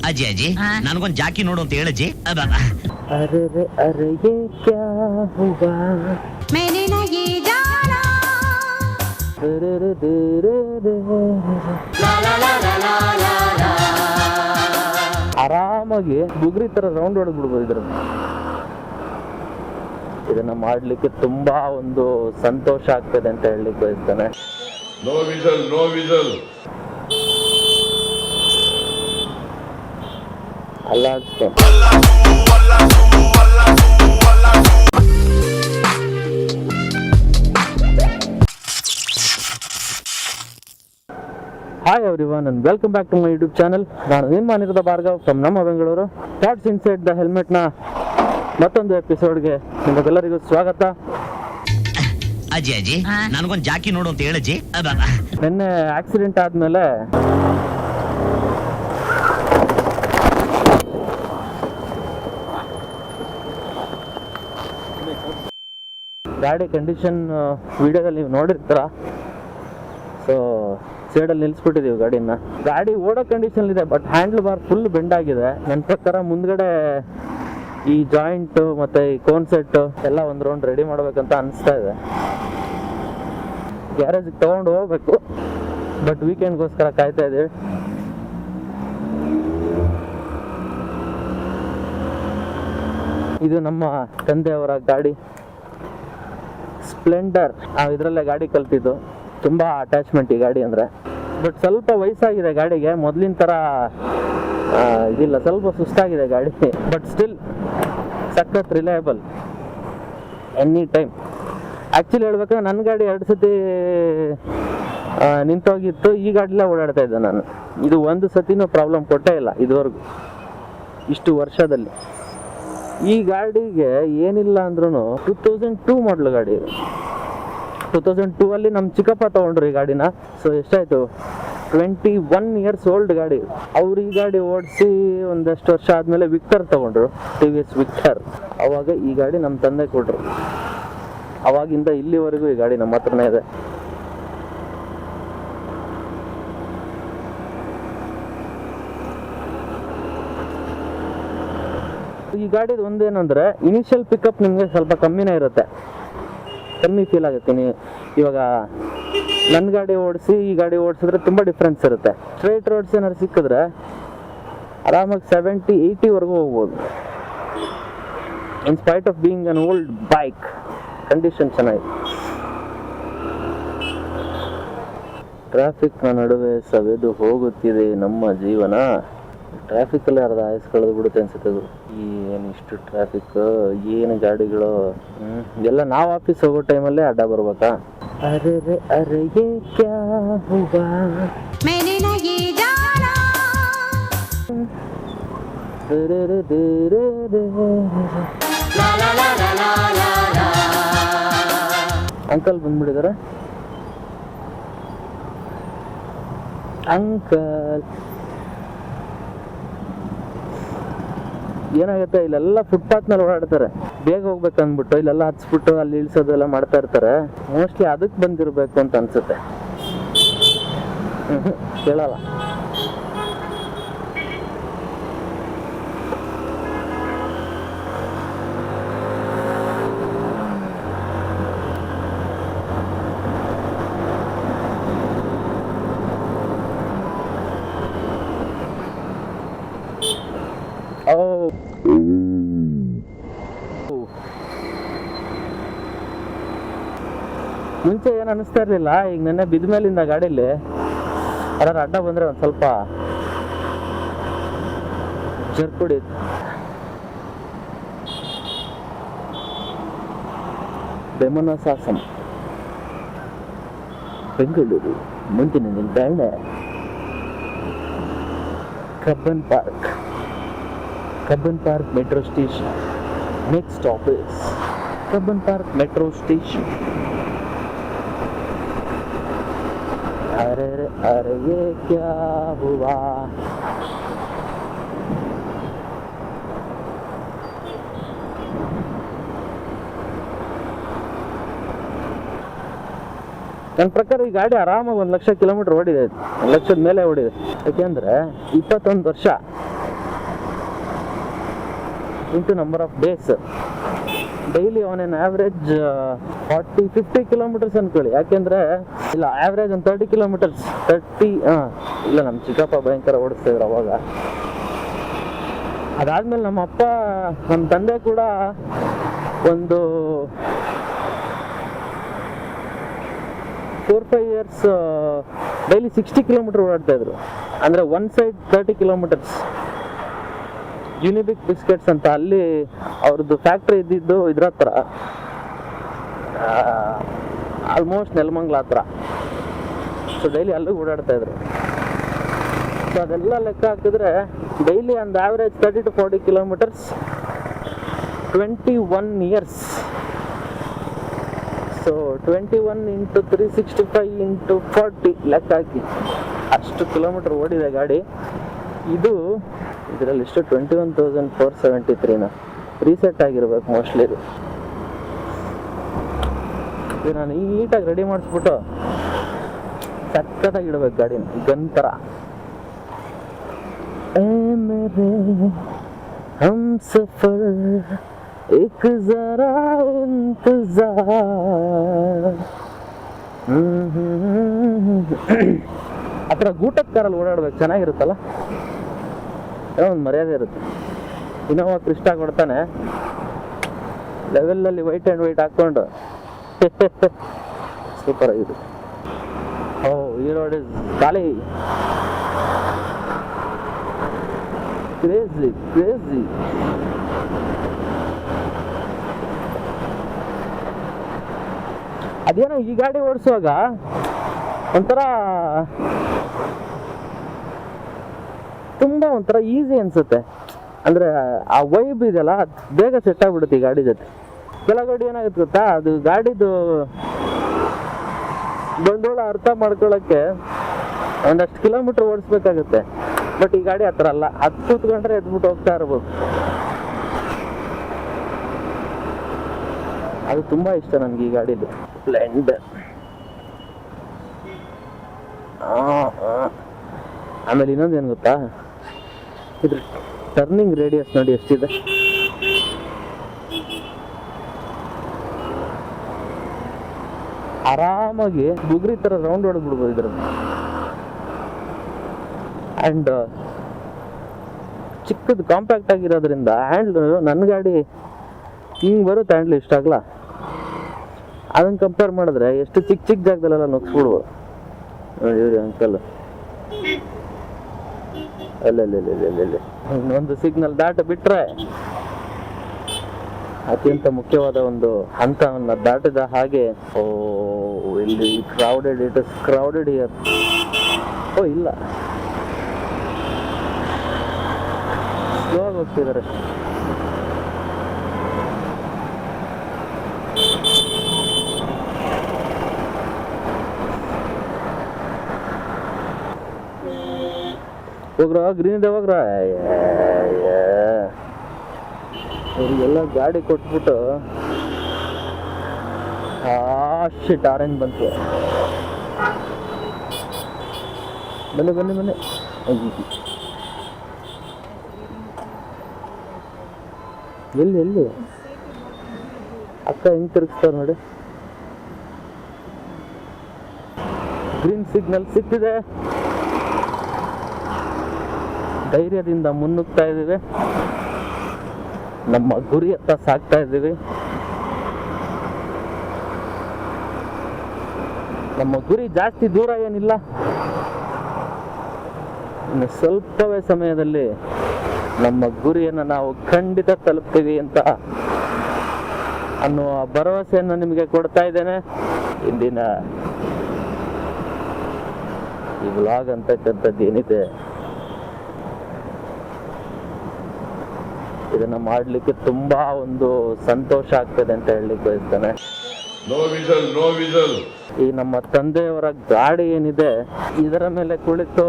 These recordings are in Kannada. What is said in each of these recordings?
ಅಜ್ಜಿ ಅಜ್ಜಿ ನನಗೊಂದು ಜಾಕಿ ನೋಡು ಅಂತ ಹೇಳಜ್ಜಿ. ಅರೆ ಅರೆ ಯೇ ಕ್ಯಾ ಹುವಾ मैंने ना ये जाना ಆರಾಮಾಗಿ ಬುಗ್ರಿ ತರ ರೌಂಡ್ ಹೊಡೆದ್ ಬಿಡ್ಬೋದು ಇದ್ರ. ಇದನ್ನ ಮಾಡ್ಲಿಕ್ಕೆ ತುಂಬಾ ಒಂದು ಸಂತೋಷ ಆಗ್ತದೆ ಅಂತ ಹೇಳಲಿಕ್ಕೆ ಬಯಸ್ತಾನೆ. No whistle, no whistle. ಅಲ್ಲಾಡ್ಸ್ತಾನೆ. Hi everyone and welcome back to my YouTube channel. ನಾನು ನಿಮ್ಮ ಅನಿರುದ್ಧ ಭಾರ್ಗವ್ ಫ್ರಮ್ ನಮ್ಮ ಬೆಂಗಳೂರು. ಥಾಟ್ಸ್ ಇನ್ಸೈಡ್ ದ ಹೆಲ್ಮೆಟ್ನ ಮತ್ತೊಂದು ಎಪಿಸೋಡ್ಗೆ ನಿಮಗೆಲ್ಲರಿಗೂ ಸ್ವಾಗತ. ಅಜ್ಜಿ ಅಜ್ಜಿ ನನಗೊಂದು ಜಾಕಿ ನೋಡು ಅಂತ ಹೇಳಜ್ಜಿ. ನಿನ್ನೆ ಆಕ್ಸಿಡೆಂಟ್ ಆದ್ಮೇಲೆ ಗಾಡಿ ಕಂಡೀಷನ್ ವಿಡಿಯೋದಲ್ಲಿ ನೀವು ನೋಡಿರ್ತೀರ. ಸೊ ಸೈಡಲ್ಲಿ ನಿಲ್ಲಿಸ್ಬಿಟ್ಟಿದ್ದೀವಿ ಗಾಡಿನ. ಗಾಡಿ ಓಡೋ ಕಂಡೀಷನ್ ಇದೆ, but handle bar full bend ಆಗಿದೆ. ನನ್ನ ಪ್ರಕಾರ ಮುಂದ್ಗಡೆ ಈ ಜಾಯಿಂಟ್ ಮತ್ತೆ ಈ ಕೋನ್ ಸೆಟ್ ಎಲ್ಲ ಒಂದು ರೌಂಡ್ ರೆಡಿ ಮಾಡ್ಬೇಕಂತ ಅನಿಸ್ತಾ ಇದೆ. ಗ್ಯಾರೇಜ್ಗೆ ತಗೊಂಡು ಹೋಗ್ಬೇಕು, ಬಟ್ ವೀಕೆಂಡ್ಗೋಸ್ಕರ ಕಾಯ್ತಾ ಇದೀವಿ. ಇದು ನಮ್ಮ ತಂದೆಯವರ ಗಾಡಿ ಸ್ಪ್ಲೆಂಡರ್. ನಾವು ಇದರಲ್ಲೇ ಗಾಡಿ ಕಲ್ತಿದ್ದು. ತುಂಬಾ ಅಟ್ಯಾಚ್ಮೆಂಟ್ ಈ ಗಾಡಿ ಅಂದ್ರೆ. ಬಟ್ ಸ್ವಲ್ಪ ವಯಸ್ಸಾಗಿದೆ ಗಾಡಿಗೆ, ಮೊದಲಿನ ಥರ ಇದಿಲ್ಲ, ಸ್ವಲ್ಪ ಸುಸ್ತಾಗಿದೆ ಗಾಡಿ. ಬಟ್ ಸ್ಟಿಲ್ ಸಖತ್ ರಿಲಯಬಲ್ ಎನಿ ಟೈಮ್. ಆ್ಯಕ್ಚುಲಿ ಹೇಳ್ಬೇಕಂದ್ರೆ ನನ್ನ ಗಾಡಿ 2 ಸತಿ ನಿಂತೋಗಿತ್ತು. ಈ ಗಾಡಿಲೇ ಓಡಾಡ್ತಾ ಇದ್ದೆ ನಾನು. ಇದು ಒಂದು ಸತಿನೂ ಪ್ರಾಬ್ಲಮ್ ಕೊಟ್ಟೇ ಇಲ್ಲ ಇದುವರೆಗೂ, ಇಷ್ಟು ವರ್ಷದಲ್ಲಿ. ಈ ಗಾಡಿಗೆ ಏನಿಲ್ಲ ಅಂದ್ರೂ 2002 ಮಾಡಲು ಗಾಡಿ ಇದು. 2002 ಅಲ್ಲಿ ನಮ್ಮ ಚಿಕ್ಕಪ್ಪ ತಗೊಂಡ್ರು ಈ ಗಾಡಿನ. ಸೊ ಎಷ್ಟಾಯ್ತು, 21 ಇಯರ್ಸ್ ಓಲ್ಡ್ ಗಾಡಿ. ಅವ್ರು ಈ ಗಾಡಿ ಓಡಿಸಿ ಒಂದಷ್ಟು ವರ್ಷ ಆದ್ಮೇಲೆ ವಿಕ್ಟರ್ ತಗೊಂಡ್ರು, TVS ವಿಕ್ಟರ್. ಅವಾಗ ಈ ಗಾಡಿ ನಮ್ಮ ತಂದೆ ಕೊಟ್ರು. ಅವಾಗಿಂದ ಇಲ್ಲಿವರೆಗೂ ಈ ಗಾಡಿ ನಮ್ಮ ಹತ್ರನೇ ಇದೆ. ಈ ಗಾಡಿದು ಒಂದೇನಂದ್ರೆ ಇನಿಷಿಯಲ್ ಪಿಕಪ್ ನಿಮಗೆ ಸ್ವಲ್ಪ ಕಮ್ಮಿನೇ ಇರುತ್ತೆ, ಕಮ್ಮಿ ಫೀಲ್ ಆಗುತ್ತೆ. ಇವಾಗ ನನ್ನ ಗಾಡಿ ಓಡಿಸಿ ಈ ಗಾಡಿ ಓಡಿಸಿದ್ರೆ ತುಂಬ ಡಿಫ್ರೆನ್ಸ್ ಇರುತ್ತೆ. ಸ್ಟ್ರೈಟ್ ರೋಡ್ಸ್ ಏನಾದ್ರು ಸಿಕ್ಕಿದ್ರೆ ಆರಾಮಾಗಿ 70-80ವರೆಗೂ ಹೋಗ್ಬೋದು. In spite of being an old bike, condition ಚೆನ್ನಾಗಿದೆ. ಟ್ರಾಫಿಕ್ನ ನಡುವೆ ಸವೆದು ಹೋಗುತ್ತಿದೆ ನಮ್ಮ ಜೀವನ. ಟ್ರಾಫಿಕಲ್ಲಿ ಅರ್ಧ ಆಯಸ್ ಕಳೆದು ಬಿಡುತ್ತೆ ಅನ್ಸುತ್ತೆ. ಏನು ಇಷ್ಟು ಟ್ರಾಫಿಕ್, ಏನು ಗಾಡಿಗಳು. ಎಲ್ಲ ನಾವು ಆಫೀಸ್ ಹೋಗೋ ಟೈಮಲ್ಲೇ ಅಡ್ಡ ಬರ್ಬೇಕಾ? ಅರೆ ಅರೆ ಯೇ ಕ್ಯಾ ಹುವಾ मैंने ना ये जाना ಅಂಕಲ್ ಬಂದ್ಬಿಟ್ಟಿದಾರ. ಅಂಕಲ್ ಏನಾಗುತ್ತೆ, ಇಲ್ಲೆಲ್ಲ ಫುಟ್ಪಾತ್ ಮೇಲೆ ಓಡಾಡ್ತಾರೆ. ಬೇಗ ಹೋಗ್ಬೇಕಂದ್ಬಿಟ್ಟು ಇಲ್ಲೆಲ್ಲ ಹಚ್ಬಿಟ್ಟು ಅಲ್ಲಿ ಇಳಿಸೋದೆಲ್ಲ ಮಾಡ್ತಾ ಇರ್ತಾರೆ. ಮೋಸ್ಟ್ಲಿ ಅದಕ್ಕೆ ಬಂದಿರಬೇಕು ಅಂತ ಅನ್ಸುತ್ತೆ. ಕೇಳಲ್ಲ. ಮುಂಚೆ ಏನು ಅನಿಸ್ತಾ ಇರ್ಲಿಲ್ಲ, ಈಗ ನೆನ್ನೆ ಬಿದ್ದ ಮೇಲಿಂದ ಗಾಡೀಲಿ ಯಾರು ಅಡ್ಡ ಬಂದ್ರೆ ಒಂದು ಸ್ವಲ್ಪ ಜರ್ಕೊಡಿ. ಬೆಮನಸಾಸಂ, ಬೆಂಗಳೂರು ಮುಂದಿನ ನಿಲ್ದಾಣ Cubbon park. Cubbon park metro station. Next stop is Cubbon park metro station. अरे अरे ये क्या हुआ ನನ್ನ ಪ್ರಕಾರ ಈ ಗಾಡಿ ಆರಾಮಾಗಿ 1 ಲಕ್ಷ ಕಿಲೋಮೀಟರ್ ಓಡಿದೆ. 1 ಲಕ್ಷದ ಮೇಲೆ ಓಡಿದೆ. ಯಾಕೆಂದ್ರೆ 21 ವರ್ಷ into number of days. Daily ಅವನೇನು ಆವ್ರೇಜ್ 40-50 ಕಿಲೋಮೀಟರ್ಸ್ ಅನ್ಕೊಳ್ಳಿ. ಯಾಕೆಂದ್ರೆ ಇಲ್ಲ, ಆವ್ರೇಜ್ ಒಂದು 30 ಕಿಲೋಮೀಟರ್ಸ್. 30 ಇಲ್ಲ, ನಮ್ಮ ಚಿಕ್ಕಪ್ಪ ಭಯಂಕರ ಓಡಿಸ್ತಿದ್ರು ಅವಾಗ. ಅದಾದ್ಮೇಲೆ ನಮ್ಮ ಅಪ್ಪ, ನಮ್ಮ ತಂದೆ ಕೂಡ ಒಂದು 4-5 ಇಯರ್ಸ್ ಡೈಲಿ 60 ಕಿಲೋಮೀಟರ್ ಓಡಾಡ್ತಾ ಇದ್ರು. ಅಂದ್ರೆ one side 30 kilometres. Unibic biscuits ಅಂತ ಅಲ್ಲಿ ಅವ್ರದ್ದು ಫ್ಯಾಕ್ಟ್ರಿ ಇದ್ದಿದ್ದು ಇದ್ರ ಹತ್ರ, ಆಲ್ಮೋಸ್ಟ್ ನೆಲಮಂಗ್ಲ ಹತ್ರ. ಸೊ ಡೈಲಿ ಅಲ್ಲೂ ಓಡಾಡ್ತಾ ಇದ್ರು. ಸೊ ಅದೆಲ್ಲ ಲೆಕ್ಕ ಹಾಕಿದ್ರೆ ಡೈಲಿ ಒಂದು ಆವ್ರೇಜ್ 30-40 ಕಿಲೋಮೀಟರ್ಸ್, 21 ಇಯರ್ಸ್. ಸೊ 21 × 365 × 40 ಲೆಕ್ಕ ಹಾಕಿ ಅಷ್ಟು ಕಿಲೋಮೀಟರ್ ಓಡಿದೆ ಗಾಡಿ. ಇದರಲ್ಲಿ ಇಷ್ಟು 21,473 ರೀಸೆಟ್ ಆಗಿರ್ಬೇಕು ಮೋಸ್ಟ್ಲಿ. ಇದು ನಾನು ನೀಟಾಗಿ ರೆಡಿ ಮಾಡಿಸ್ಬಿಟ್ಟು ಸಕ್ಕತ್ತಾಗಿ ಇಡ್ಬೇಕು ಗಾಡಿನ, ಗನ್ ಥರ. ಹಮ್ಸಫರ್ ಏಕ್ ಜರಾ ಇಂತಜಾರ್. ಆ ಥರ ಗೂಟದ ಕಾರಲ್ಲಿ ಓಡಾಡ್ಬೇಕು, ಚೆನ್ನಾಗಿರುತ್ತಲ್ಲ, ಏನೋ ಒಂದು ಮರ್ಯಾದೆ ಇರುತ್ತೆ. ಇನ್ನೋವಾ ಕ್ರಿಸ್ಟಾ ಕೊಡ್ತಾನೆ ಲೆವೆಲ್ಲಲ್ಲಿ ವೈಟ್ ಆ್ಯಂಡ್ ವೈಟ್ ಹಾಕ್ಕೊಂಡು ಸೂಪರ್ ಆಗಿದೆ. ಓ, ಈ ರೋಡ್ ಇಸ್ ಖಾಲಿ. Crazy crazy. ಅದೇನೋ ಈ ಗಾಡಿ ಓಡಿಸುವಾಗ ಒಂಥರ ತುಂಬಾ ಒಂಥರ ಈಸಿ ಅನ್ಸುತ್ತೆ. ಅಂದ್ರೆ ಆ ವೈಬ್ ಇದೆಯಲ್ಲ, ಬೇಗ ಸೆಟ್ ಆಗ್ಬಿಡುತ್ತೆ ಈ ಗಾಡಿ ಜೊತೆ. ಕೆಲವು ಗಾಡಿ ಏನಾಗುತ್ತೆ ಗೊತ್ತಾ, ಅದು ಗಾಡಿದು ಬಂಡವಾಳ ಅರ್ಥ ಮಾಡ್ಕೊಳಕ್ಕೆ ಒಂದಷ್ಟು ಕಿಲೋಮೀಟರ್ ಓಡಿಸ್ಬೇಕಾಗುತ್ತೆ. ಬಟ್ ಈ ಗಾಡಿ ಆ ಥರ ಅಲ್ಲ, ಹತ್ತು ಕೂತ್ಕೊಂಡ್ರೆ ಎದ್ಬಿಟ್ಟು ಹೋಗ್ತಾ ಇರ್ಬೋದು. ಅದು ತುಂಬಾ ಇಷ್ಟ ನನಗೆ ಈ ಗಾಡಿದು ಸ್ಪ್ಲೆಂಡರ್. ಆಮೇಲೆ ಇನ್ನೊಂದು ಏನು ಗೊತ್ತಾ, ಇದ್ರ ಟರ್ನಿಂಗ್ ರೇಡಿಯಸ್ ನೋಡಿ ಎಷ್ಟಿದೆ. ಆರಾಮಾಗಿ ಬುಗ್ರಿ ತರ ರೌಂಡ್ ಹೊಡೆದ್ಬಿಡ್ಬೋದು ಇದ್ರದ್ದು. ಅಂಡ್ ಚಿಕ್ಕದು ಕಾಂಪ್ಯಾಕ್ಟ್ ಆಗಿರೋದ್ರಿಂದ ಹ್ಯಾಂಡ್ಲ್, ನನ್ನ ಗಾಡಿ ಹಿಂಗ್ ಬರುತ್ತೆ ಹ್ಯಾಂಡ್ಲ್, ಇಷ್ಟ ಆಗಲ್ಲ. ಅದನ್ನ ಕಂಪೇರ್ ಮಾಡಿದ್ರೆ ಎಷ್ಟು ಚಿಕ್ಕ ಚಿಕ್ಕ ಜಾಗದಲ್ಲೆಲ್ಲ ನುಗ್ಸ್ಬಿಡ್ಬೋದು. ನೋಡಿ ಅಂಕಲ್, ಅಲ್ಲೇ ಇನ್ನೊಂದು ಸಿಗ್ನಲ್ ದಾಟ ಬಿಟ್ರೆ ಅತ್ಯಂತ ಮುಖ್ಯವಾದ ಒಂದು ಹಂತವನ್ನ ದಾಟಿದ ಹಾಗೆ, ಓ ಇಲ್ಲಿ crowded, it is crowded here. Oh ಇಲ್ಲ, ಸ್ಲೋ ಆಗಿ ಹೋಗ್ತಿದ್ದಾರೆ ಅಷ್ಟೇ. ಹೋಗ್ರ, ಗ್ರೀನ್ ಇದೆ ಹೋಗ್ರ. ಇವರಿಗೆಲ್ಲ ಗಾಡಿ ಕೊಟ್ಬಿಟ್ಟು ಶಿಟ್, ಆರೆಂಜ್ ಬಂತು. ಬನ್ನಿ ಬನ್ನಿ ಬನ್ನಿ. ಎಲ್ಲಿ ಎಲ್ಲಿ ಅಕ್ಕ ಹೆಂಗ್ ತಿರುಗಿಸ್ತಾರ ನೋಡಿ. ಗ್ರೀನ್ ಸಿಗ್ನಲ್ ಸಿಕ್ಕಿದೆ, ಧೈರ್ಯದಿಂದ ಮುನ್ನುಗ್ತಾ ಇದ್ದೀವಿ, ನಮ್ಮ ಗುರಿ ಹತ್ತ ಸಾಗ್ತಾ ಇದ್ದೀವಿ. ನಮ್ಮ ಗುರಿ ಜಾಸ್ತಿ ದೂರ ಏನಿಲ್ಲ, ಇನ್ನು ಸ್ವಲ್ಪವೇ ಸಮಯದಲ್ಲಿ ನಮ್ಮ ಗುರಿಯನ್ನು ನಾವು ಖಂಡಿತ ತಲುಪ್ತೀವಿ ಅಂತ ಅನ್ನುವ ಭರವಸೆಯನ್ನು ನಿಮಗೆ ಕೊಡ್ತಾ ಇದ್ದೇನೆ. ಇಂದಿನ ಈ ವ್ಲಾಗ್ ಅಂತಕ್ಕಂಥದ್ದು ಏನಿದೆ, ಇದನ್ನ ಮಾಡ್ಲಿಕ್ಕೆ ತುಂಬಾ ಒಂದು ಸಂತೋಷ ಆಗ್ತದೆ ಅಂತ ಹೇಳಲಿಕ್ಕೆ ಬಯಸ್ತೇನೆ. No whistle, no whistle. ಈ ನಮ್ಮ ತಂದೆಯವರ ಗಾಡಿ ಏನಿದೆ, ಇದರ ಮೇಲೆ ಕುಳಿತು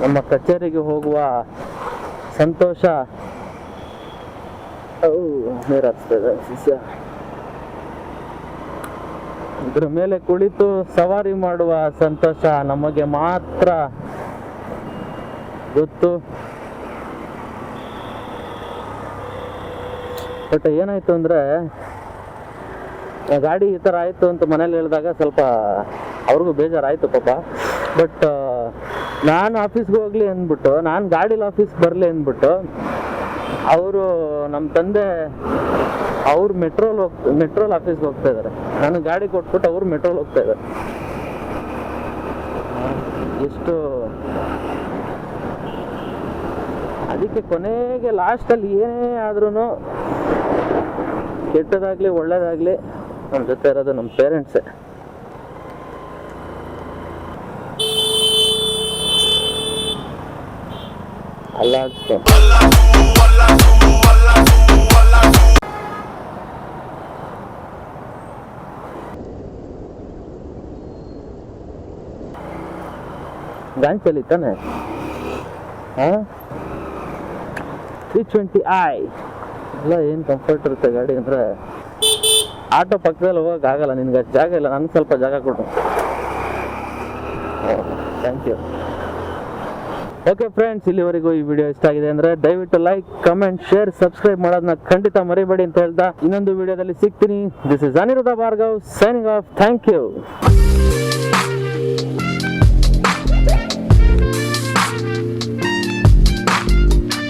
ನಮ್ಮ ಕಚೇರಿಗೆ ಹೋಗುವ ಸಂತೋಷ, ನೀರಾಗ್ತದೆ ಶಿಷ್ಯ. ಇದ್ರ ಮೇಲೆ ಕುಳಿತು ಸವಾರಿ ಮಾಡುವ ಸಂತೋಷ ನಮಗೆ ಮಾತ್ರ ಗೊತ್ತು. ಬಟ್ ಏನಾಯ್ತು ಅಂದರೆ ಗಾಡಿ ಈ ಥರ ಆಯಿತು ಅಂತ ಮನೇಲಿ ಹೇಳಿದಾಗ ಸ್ವಲ್ಪ ಅವ್ರಿಗೂ ಬೇಜಾರಾಯಿತು ಪಾಪ. ಬಟ್ ನಾನು ಆಫೀಸ್ಗೆ ಹೋಗಲಿ ಅಂದ್ಬಿಟ್ಟು, ನಾನು ಗಾಡೀಲಿ ಆಫೀಸ್ಗೆ ಬರಲಿ ಅಂದ್ಬಿಟ್ಟು ಅವರು ನಮ್ಮ ತಂದೆ ಅವ್ರು ಮೆಟ್ರೋಲ್ ಆಫೀಸ್ಗೆ ಹೋಗ್ತಾ ಇದ್ದಾರೆ. ನಾನು ಗಾಡಿ ಕೊಟ್ಬಿಟ್ಟು ಅವ್ರು ಮೆಟ್ರೋಲ್ ಹೋಗ್ತಾ ಇದ್ದಾರೆ. ಎಷ್ಟು ಅದಕ್ಕೆ ಕೊನೆಗೆ ಲಾಸ್ಟಲ್ಲಿ ಏನೇ ಆದ್ರೂ ಕೆಟ್ಟದಾಗಲಿ ಒಳ್ಳೇದಾಗಲಿ ನಮ್ಮ ಜೊತೆ ಇರೋದು ನಮ್ಮ ಪೇರೆಂಟ್ಸೇ. ಅಲ್ಲ ಅಷ್ಟೇ. ಗಾಂಚಲಿ ತಾನೆ 320i ಎಲ್ಲ ಏನು ಕಂಫರ್ಟ್ ಇರುತ್ತೆ ಗಾಡಿ ಅಂದರೆ. ಆಟೋ ಪಕ್ಕದಲ್ಲಿ ಹೋಗಕ್ಕೆ ಆಗಲ್ಲ, ನಿನ್ಗೆ ಅಷ್ಟು ಜಾಗ ಇಲ್ಲ, ನನಗೆ ಸ್ವಲ್ಪ ಜಾಗ ಕೊಡು. Thank you. ಓಕೆ ಫ್ರೆಂಡ್ಸ್, ಇಲ್ಲಿವರೆಗೂ ಈ ವಿಡಿಯೋ ಇಷ್ಟ ಆಗಿದೆ ಅಂದರೆ ದಯವಿಟ್ಟು ಲೈಕ್, ಕಮೆಂಟ್, ಶೇರ್, ಸಬ್ಸ್ಕ್ರೈಬ್ ಮಾಡೋದನ್ನ ಖಂಡಿತ ಮರಿಬೇಡಿ ಅಂತ ಹೇಳ್ತಾ ಇನ್ನೊಂದು ವಿಡಿಯೋದಲ್ಲಿ ಸಿಗ್ತೀನಿ. This is Aniruddha Bhargav signing off. Thank you.